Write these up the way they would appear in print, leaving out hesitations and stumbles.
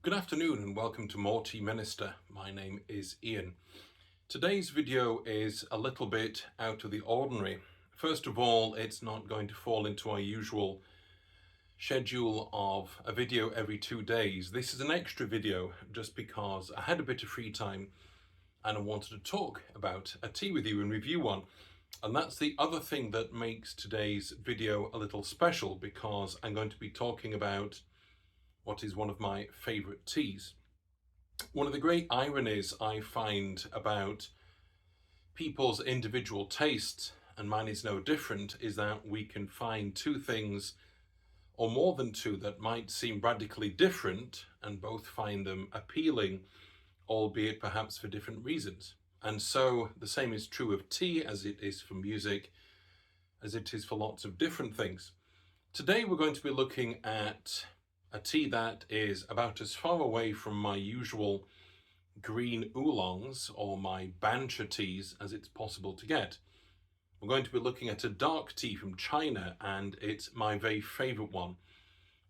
Good afternoon and welcome to More Tea Minister. My name is Ian. Today's video is a little bit out of the ordinary. First of all, it's not going to fall into our usual schedule of a video every 2 days. This is an extra video just because I had a bit of free time and I wanted to talk about a tea with you and review one. And that's the other thing that makes today's video a little special, because I'm going to be talking about what is one of my favorite teas. One of the great ironies I find about people's individual tastes, and mine is no different, is that we can find two things or more than two that might seem radically different and both find them appealing, albeit perhaps for different reasons. And so the same is true of tea as it is for music, as it is for lots of different things. Today we're going to be looking at a tea that is about as far away from my usual green oolongs or my bancha teas as it's possible to get. We're going to be looking at a dark tea from China, and it's my very favorite one.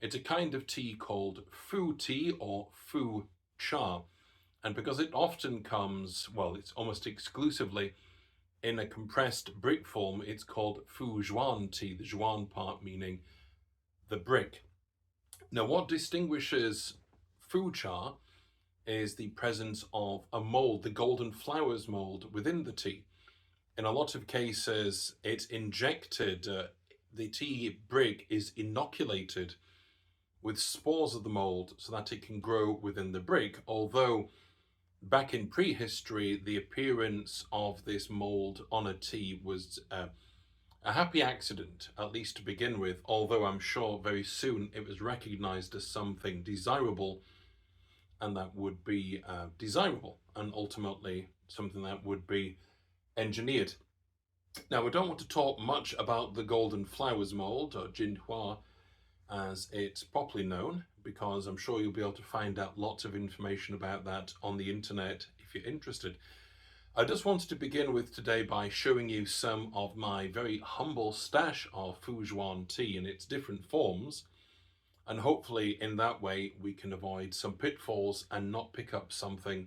It's a kind of tea called fu tea or fu cha, and because it often comes, well, it's almost exclusively in a compressed brick form, it's called fu Zhuan tea, the Zhuan part meaning the brick. Now, what distinguishes fu cha is the presence of a mold, the golden flowers mold, within the tea. In a lot of cases, it's injected, the tea brick is inoculated with spores of the mold so that it can grow within the brick, although back in prehistory, the appearance of this mold on a tea was a happy accident, at least to begin with, although I'm sure very soon it was recognized as something desirable, and that would be desirable, and ultimately something that would be engineered. Now, we don't want to talk much about the golden flowers mold, or Jinhua as it's properly known, because I'm sure you'll be able to find out lots of information about that on the internet if you're interested. I just wanted to begin with today by showing you some of my very humble stash of fu Zhuan tea in its different forms, and hopefully in that way we can avoid some pitfalls and not pick up something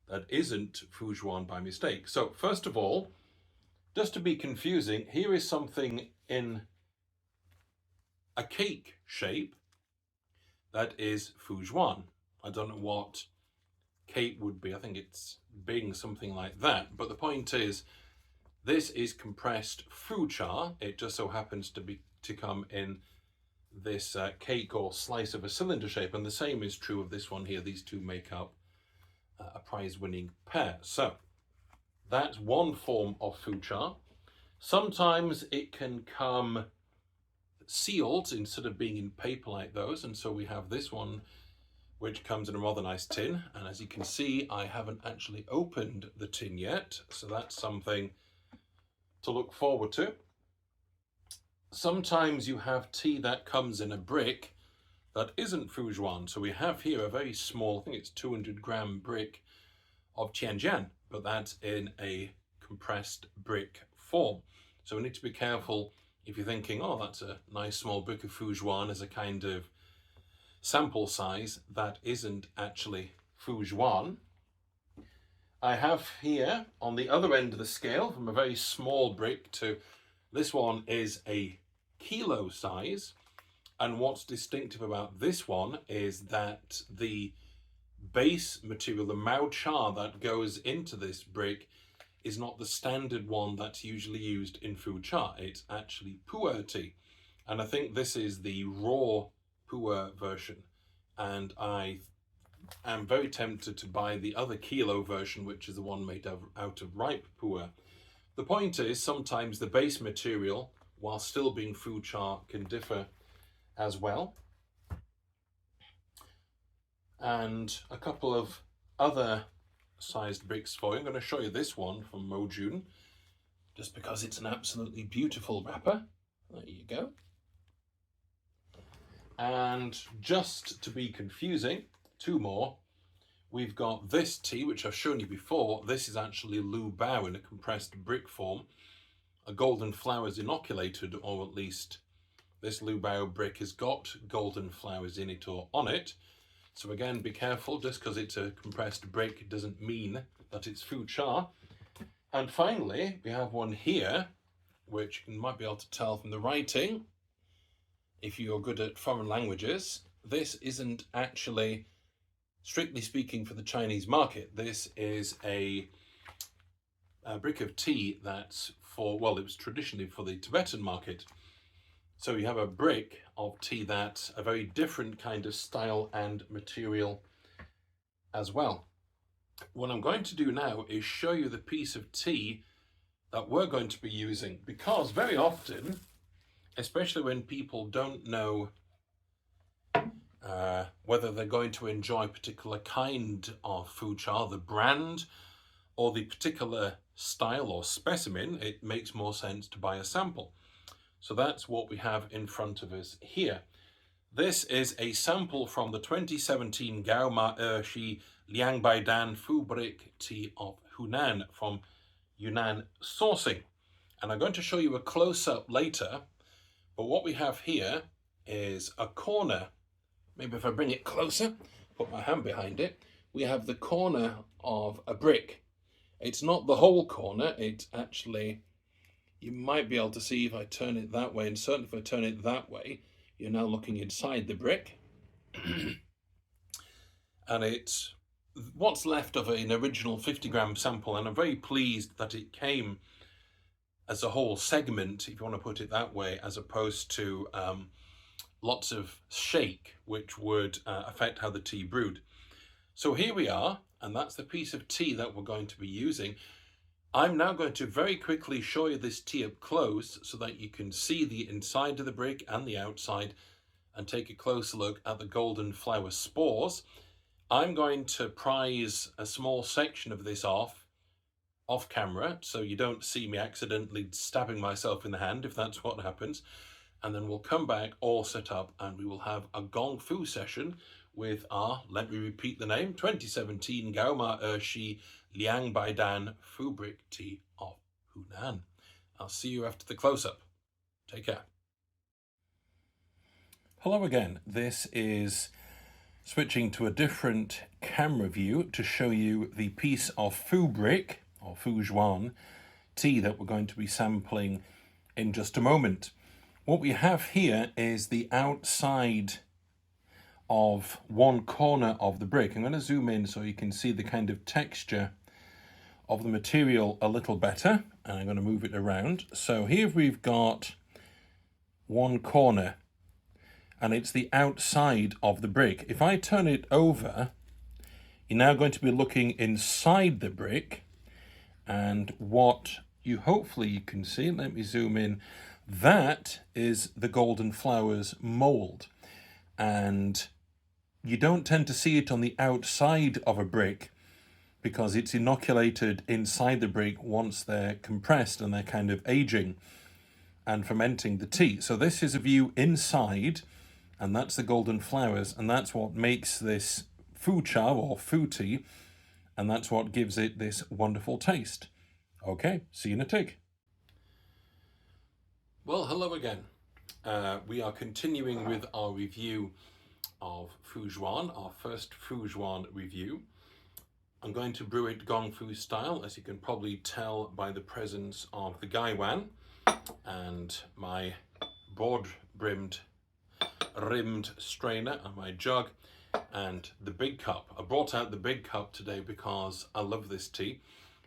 that isn't fu Zhuan by mistake. So first of all, just to be confusing, here is something in a cake shape that is fu Zhuan. I don't know what cake would be. I think it's being something like that, but the point is this is compressed fu cha. It just so happens to come in this cake or slice of a cylinder shape, and the same is true of this one here. These two make up a prize-winning pair. So that's one form of fu cha. Sometimes it can come sealed instead of being in paper like those, and so we have this one which comes in a rather nice tin, and as you can see, I haven't actually opened the tin yet, so that's something to look forward to. Sometimes you have tea that comes in a brick that isn't fu Zhuan, so we have here a very small, I think it's 200-gram brick of Tianjian, but that's in a compressed brick form. So we need to be careful if you're thinking, oh, that's a nice small brick of fu Zhuan as a kind of sample size. That isn't actually fu Zhuan. I have here on the other end of the scale, from a very small brick to this one is a kilo size, and what's distinctive about this one is that the base material, the Mao Cha that goes into this brick, is not the standard one that's usually used in fu cha. It's actually pu'er tea, and I think this is the raw pu'er version, and I am very tempted to buy the other kilo version, which is the one made out of ripe pu'er. The point is, sometimes the base material, while still being fu cha, can differ as well. And a couple of other sized bricks for you. I'm going to show you this one from Mojun, just because it's an absolutely beautiful wrapper. There you go. And just to be confusing, two more. We've got this tea, which I've shown you before. This is actually Lu Bao in a compressed brick form. A golden flowers inoculated, or at least this Lu Bao brick has got golden flowers in it or on it. So again, be careful, just because it's a compressed brick doesn't mean that it's Fu Cha. And finally, we have one here, which you might be able to tell from the writing, if you're good at foreign languages. This isn't actually, strictly speaking, for the Chinese market. This is a brick of tea that's for, well, it was traditionally for the Tibetan market. So you have a brick of tea that's a very different kind of style and material as well. What I'm going to do now is show you the piece of tea that we're going to be using, because very often, especially when people don't know whether they're going to enjoy a particular kind of Fu Cha, the brand, or the particular style or specimen, it makes more sense to buy a sample. So that's what we have in front of us here. This is a sample from the 2017 Gao Ma Er Xi Liang Bai Dan Fu Brick Tea of Hunan from Hunan sourcing. And I'm going to show you a close-up later, but what we have here is a corner. Maybe if I bring it closer, put my hand behind it, we have the corner of a brick. It's not the whole corner, it's actually, you might be able to see if I turn it that way, and certainly if I turn it that way, you're now looking inside the brick. And it's what's left of an original 50-gram sample, and I'm very pleased that it came as a whole segment, if you want to put it that way, as opposed to lots of shake, which would affect how the tea brewed. So here we are, and that's the piece of tea that we're going to be using. I'm now going to very quickly show you this tea up close so that you can see the inside of the brick and the outside, and take a closer look at the golden flower spores. I'm going to prise a small section of this off camera, so you don't see me accidentally stabbing myself in the hand, if that's what happens. And then we'll come back all set up, and we will have a Gong Fu session with our, let me repeat the name, 2017 Gao Ma Er Xi Liang Bai Dan Fu Brick Tea of Hunan. I'll see you after the close-up. Take care. Hello again. This is switching to a different camera view to show you the piece of Fu Brick, or Fu Zhuan, tea that we're going to be sampling in just a moment. What we have here is the outside of one corner of the brick. I'm going to zoom in so you can see the kind of texture of the material a little better, and I'm going to move it around. So here we've got one corner, and it's the outside of the brick. If I turn it over, you're now going to be looking inside the brick, and what you hopefully can see, let me zoom in, that is the golden flowers mold. And you don't tend to see it on the outside of a brick because it's inoculated inside the brick once they're compressed and they're kind of aging and fermenting the tea. So this is a view inside, and that's the golden flowers, and that's what makes this Fu Cha or Fu tea, and that's what gives it this wonderful taste. Okay, see you in a tick. Well, hello again. We are continuing with our review of Fu Zhuan, our first Fu Zhuan review. I'm going to brew it Gong Fu style, as you can probably tell by the presence of the Gaiwan and my broad-rimmed strainer and my jug and the big cup. I brought out the big cup today because I love this tea,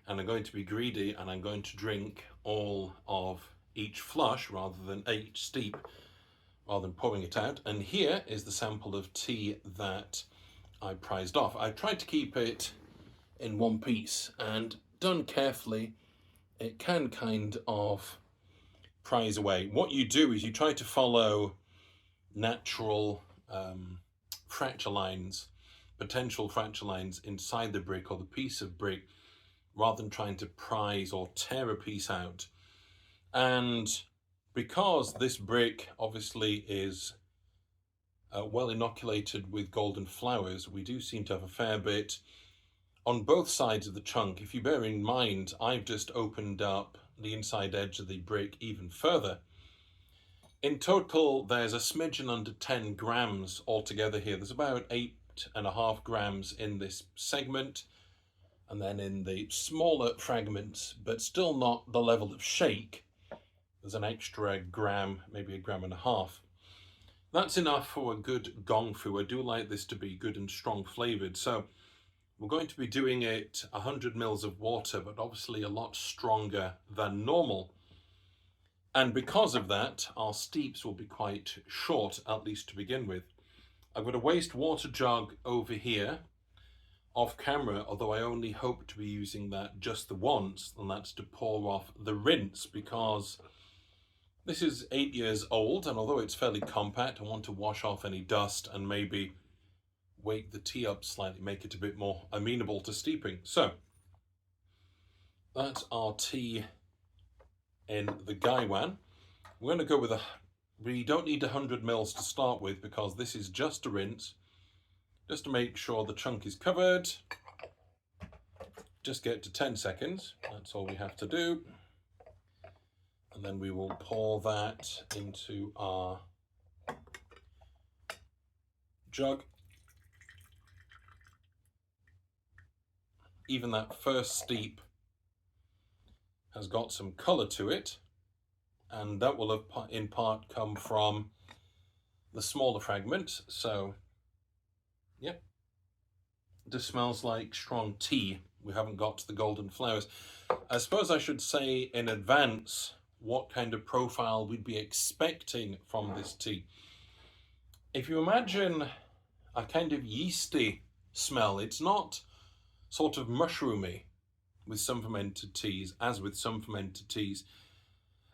and I'm going to be greedy, and I'm going to drink all of each flush rather than each steep, rather than pouring it out. And here is the sample of tea that I prized off. I tried to keep it in one piece, and done carefully, it can kind of prize away. What you do is you try to follow natural fracture lines, potential fracture lines inside the brick or the piece of brick, rather than trying to prise or tear a piece out. And because this brick obviously is well inoculated with golden flowers, we do seem to have a fair bit on both sides of the chunk. If you bear in mind, I've just opened up the inside edge of the brick even further. In total, there's a smidgen under 10 grams altogether here. There's about 8.5 grams in this segment, and then in the smaller fragments, but still not the level of shake, there's an extra gram, maybe 1.5 grams. That's enough for a good gong fu. I do like this to be good and strong flavored. So we're going to be doing it 100 mils of water, but obviously a lot stronger than normal. And because of that, our steeps will be quite short, at least to begin with. I've got a wastewater jug over here, off camera, although I only hope to be using that just the once, and that's to pour off the rinse, because this is 8 years old, and although it's fairly compact, I want to wash off any dust and maybe wake the tea up slightly, make it a bit more amenable to steeping. So that's our tea in the gaiwan. We're going to go with we don't need 100 mils to start with, because this is just a rinse, just to make sure the chunk is covered. Just get to 10 seconds, that's all we have to do. And then we will pour that into our jug. Even that first steep has got some colour to it, and that will have in part come from the smaller fragment. So yep, this smells like strong tea. We haven't got to the golden flowers. I suppose I should say in advance what kind of profile we'd be expecting from this tea. If you imagine a kind of yeasty smell, it's not sort of mushroomy with some fermented teas, as with some fermented teas.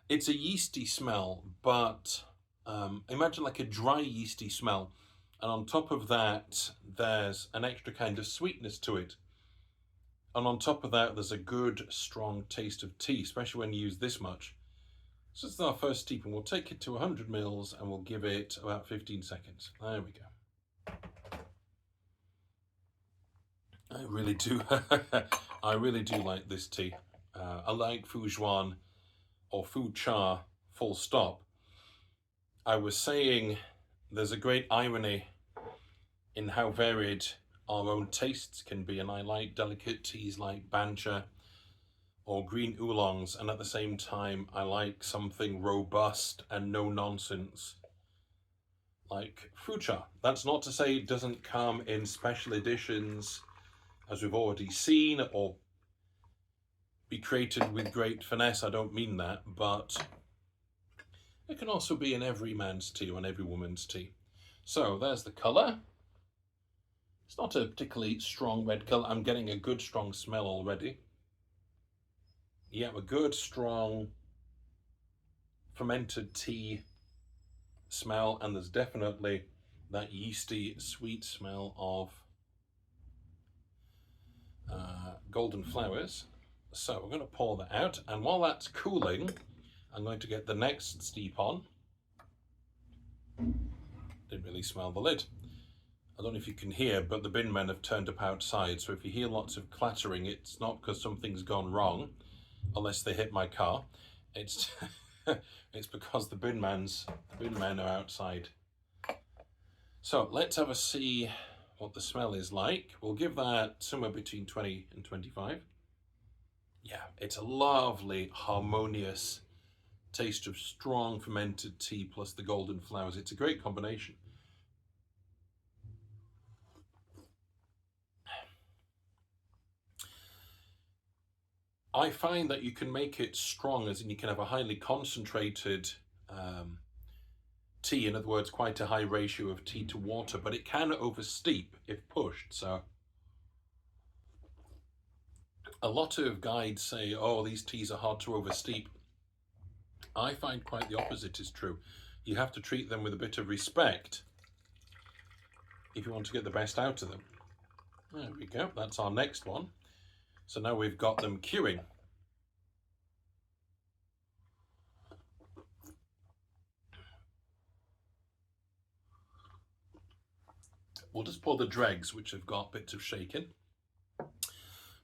It's a yeasty smell, but imagine like a dry yeasty smell. And on top of that, there's an extra kind of sweetness to it. And on top of that, there's a good, strong taste of tea, especially when you use this much. So this is our first steep, and we'll take it to 100 mils and we'll give it about 15 seconds. There we go. I really do, I really do like this tea. I like Fu Zhuan or Fu Cha, full stop. I was saying there's a great irony in how varied our own tastes can be, and I like delicate teas like bancha or green oolongs, and at the same time I like something robust and no nonsense like Fu Cha. That's not to say it doesn't come in special editions, as we've already seen, or be created with great finesse. I don't mean that, but it can also be in every man's tea or in every woman's tea. So there's the colour. It's not a particularly strong red colour. I'm getting a good strong smell already. Yeah, a good strong fermented tea smell, and there's definitely that yeasty sweet smell of golden flowers. So we're going to pour that out, and while that's cooling, I'm going to get the next steep on. Didn't really smell the lid. I don't know if you can hear, but the bin men have turned up outside, so if you hear lots of clattering, it's not because something's gone wrong, unless they hit my car. It's it's because the bin men are outside. So let's have a see what the smell is like. We'll give that somewhere between 20 and 25. Yeah, it's a lovely, harmonious taste of strong fermented tea plus the golden flowers. It's a great combination. I find that you can make it strong, as in you can have a highly concentrated tea, in other words, quite a high ratio of tea to water, but it can oversteep if pushed. So a lot of guides say, oh, these teas are hard to oversteep. I find quite the opposite is true. You have to treat them with a bit of respect if you want to get the best out of them. There we go, that's our next one. So now we've got them queuing. We'll just pour the dregs, which have got bits of shaking.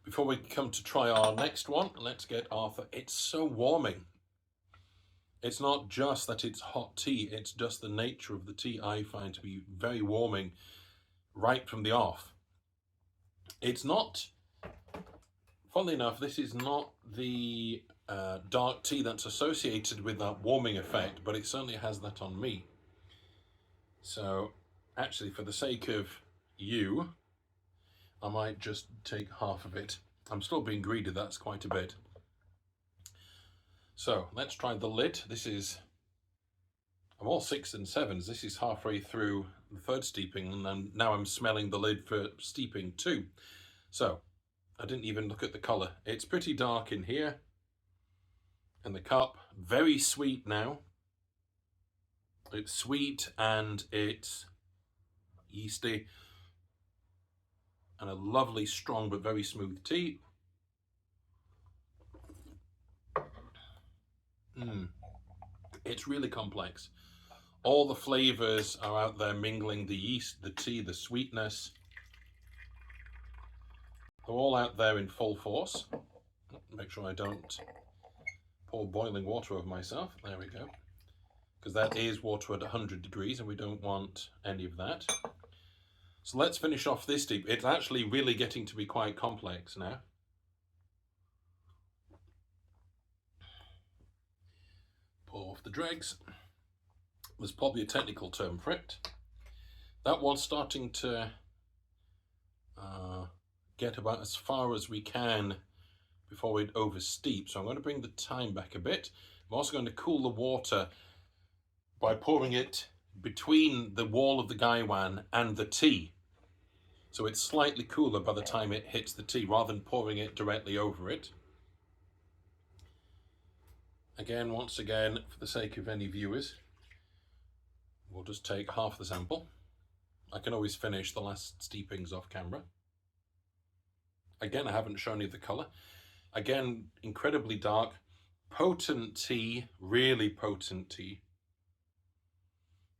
Before we come to try our next one, let's get Arthur. It's so warming. It's not just that it's hot tea, it's just the nature of the tea I find to be very warming. right from the off. It's not, funnily enough, this is not the dark tea that's associated with that warming effect, but it certainly has that on me. So actually, for the sake of you, I might just take half of it. I'm still being greedy, that's quite a bit. So let's try the lid. I'm all 6 and 7s. This is halfway through the third steeping, and now I'm smelling the lid for steeping 2. So I didn't even look at the colour. It's pretty dark in here. In the cup, very sweet now. It's sweet and it's yeasty. And a lovely, strong but very smooth tea. It's really complex. All the flavours are out there mingling, the yeast, the tea, the sweetness. They're all out there in full force. Make sure I don't pour boiling water over myself. There we go. Because that is water at 100 degrees and we don't want any of that. So let's finish off this tea. It's actually really getting to be quite complex now. Pour off the dregs. There's probably a technical term for it. That one's starting to get about as far as we can before it oversteep. So I'm going to bring the time back a bit. I'm also going to cool the water by pouring it between the wall of the gaiwan and the tea. So it's slightly cooler by the time it hits the tea rather than pouring it directly over it. Again, once again, for the sake of any viewers, we'll just take half the sample. I can always finish the last steepings off camera. Again, I haven't shown you the colour. Again, incredibly dark, potent tea, really potent tea.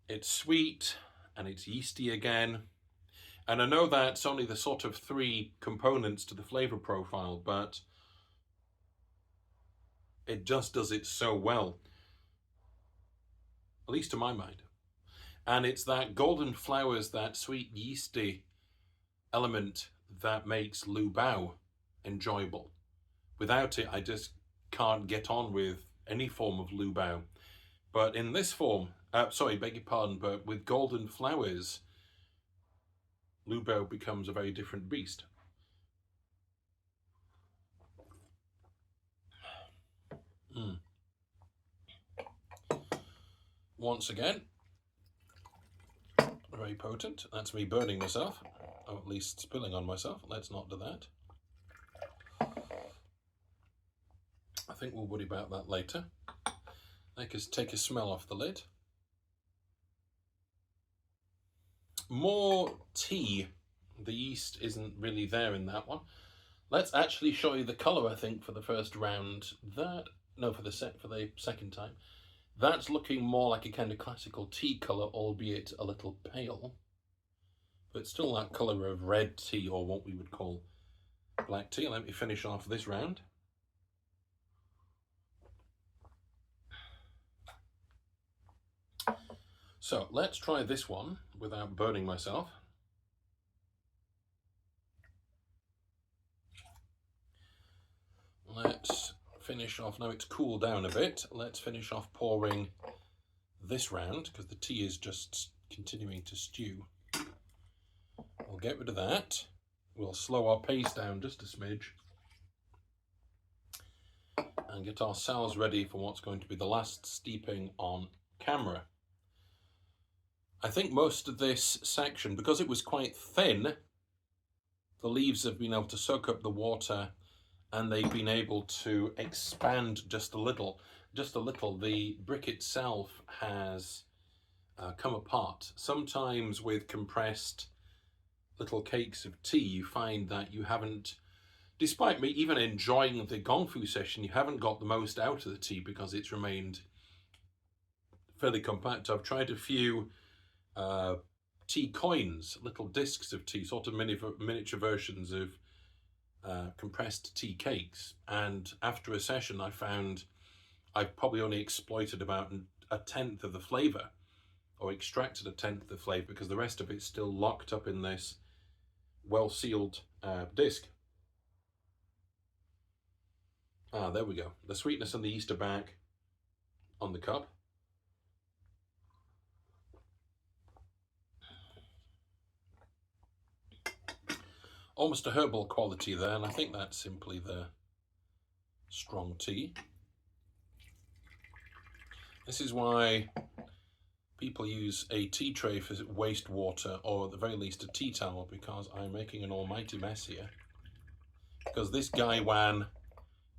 It's sweet and it's yeasty again. And I know that's only the sort of 3 components to the flavour profile, but it just does it so well, at least to my mind. And it's that golden flowers, that sweet yeasty element that makes Lu Bao enjoyable. Without it, I just can't get on with any form of Lu Bao. But in this form, sorry, beg your pardon, but with golden flowers, Lu Bao becomes a very different beast. Once again, very potent. That's me burning myself, or at least spilling on myself. Let's not do that. I think we'll worry about that later. Let's take a smell off the lid. More tea. The yeast isn't really there in that one. Let's actually show you the colour, I think, for the first round. For the second time. That's looking more like a kind of classical tea colour, albeit a little pale. But still that colour of red tea, or what we would call black tea. Let me finish off this round. So let's try this one without burning myself. Let's finish off, now it's cooled down a bit, let's finish off pouring this round because the tea is just continuing to stew. We'll get rid of that. We'll slow our pace down just a smidge and get ourselves ready for what's going to be the last steeping on camera. I think most of this section, because it was quite thin, the leaves have been able to soak up the water and they've been able to expand just a little. The brick itself has come apart. Sometimes with compressed little cakes of tea, you find that you haven't, despite me even enjoying the gongfu session, you haven't got the most out of the tea because it's remained fairly compact. I've tried a few tea coins, little discs of tea, sort of miniature versions of compressed tea cakes, and after a session I found I've probably only exploited about 1/10 of the flavour, or extracted a tenth of the flavour, because the rest of it's still locked up in this well-sealed disc. Ah, there we go. The sweetness and the yeast are back on the cup. Almost a herbal quality there, and I think that's simply the strong tea. This is why people use a tea tray for wastewater, or at the very least a tea towel, because I'm making an almighty mess here. Because this Gaiwan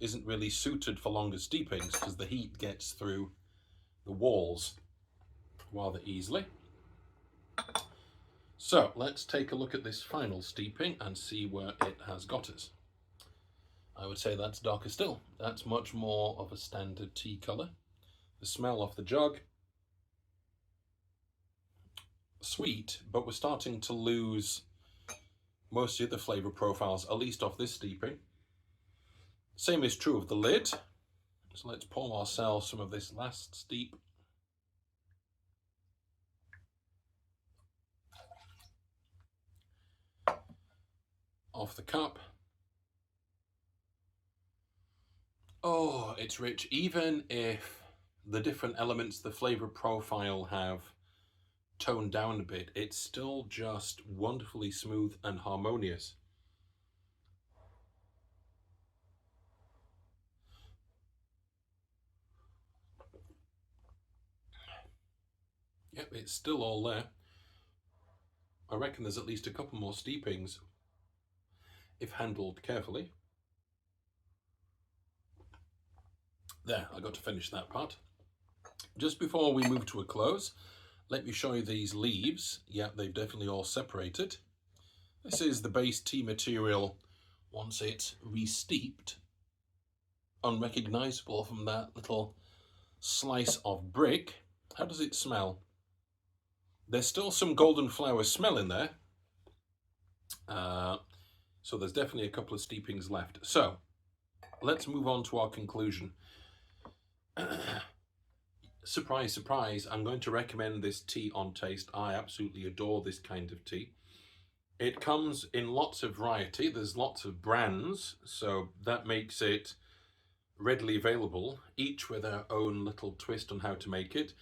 isn't really suited for longer steepings, because the heat gets through the walls rather easily. So let's take a look at this final steeping and see where it has got us. I would say that's darker still. That's much more of a standard tea colour. The smell off the jug, sweet, but we're starting to lose most of the flavour profiles, at least off this steeping. Same is true of the lid. So let's pour ourselves some of this last steep. Off the cup. Oh, it's rich. Even if the different elements of the flavour profile have toned down a bit, it's still just wonderfully smooth and harmonious. Yep, it's still all there. I reckon there's at least a couple more steepings if handled carefully. There, I got to finish that part. Just before we move to a close, let me show you these leaves. Yeah, they've definitely all separated. This is the base tea material once it's re-steeped. Unrecognizable from that little slice of brick. How does it smell? There's still some golden flower smell in there. So there's definitely a couple of steepings left. So let's move on to our conclusion. Surprise, surprise, I'm going to recommend this tea on taste. I absolutely adore this kind of tea. It comes in lots of variety. There's lots of brands, so that makes it readily available, each with their own little twist on how to make it.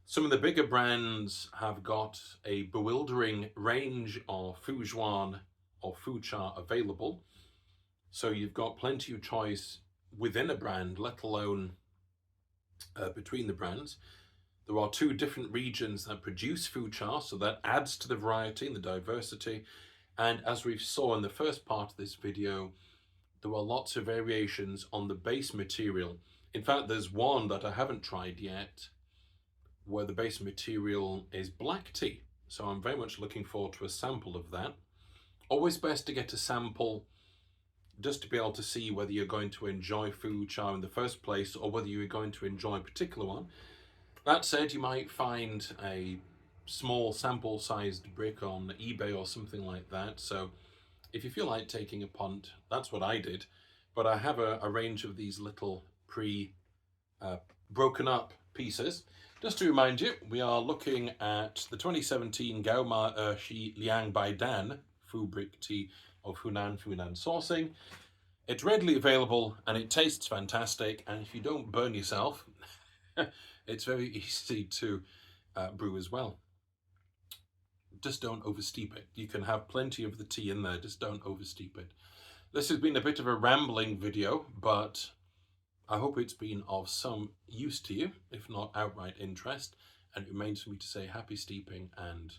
Some of the bigger brands have got a bewildering range of Zhuan or Fucha available. So you've got plenty of choice within a brand, let alone between the brands. There are 2 different regions that produce Fucha, so that adds to the variety and the diversity. And as we saw in the first part of this video, there are lots of variations on the base material. In fact, there's one that I haven't tried yet, where the base material is black tea. So I'm very much looking forward to a sample of that. Always best to get a sample just to be able to see whether you're going to enjoy Fucha in the first place or whether you're going to enjoy a particular one. That said, you might find a small sample-sized brick on eBay or something like that. So if you feel like taking a punt, that's what I did. But I have a range of these little broken up pieces. Just to remind you, we are looking at the 2017 Gao Ma Er Xi Liang Bai Dan Fu Brick Tea of Hunan sourcing. It's readily available and it tastes fantastic. And if you don't burn yourself, it's very easy to brew as well. Just don't oversteep it. You can have plenty of the tea in there, just don't oversteep it. This has been a bit of a rambling video, but I hope it's been of some use to you, if not outright interest. And it remains for me to say happy steeping and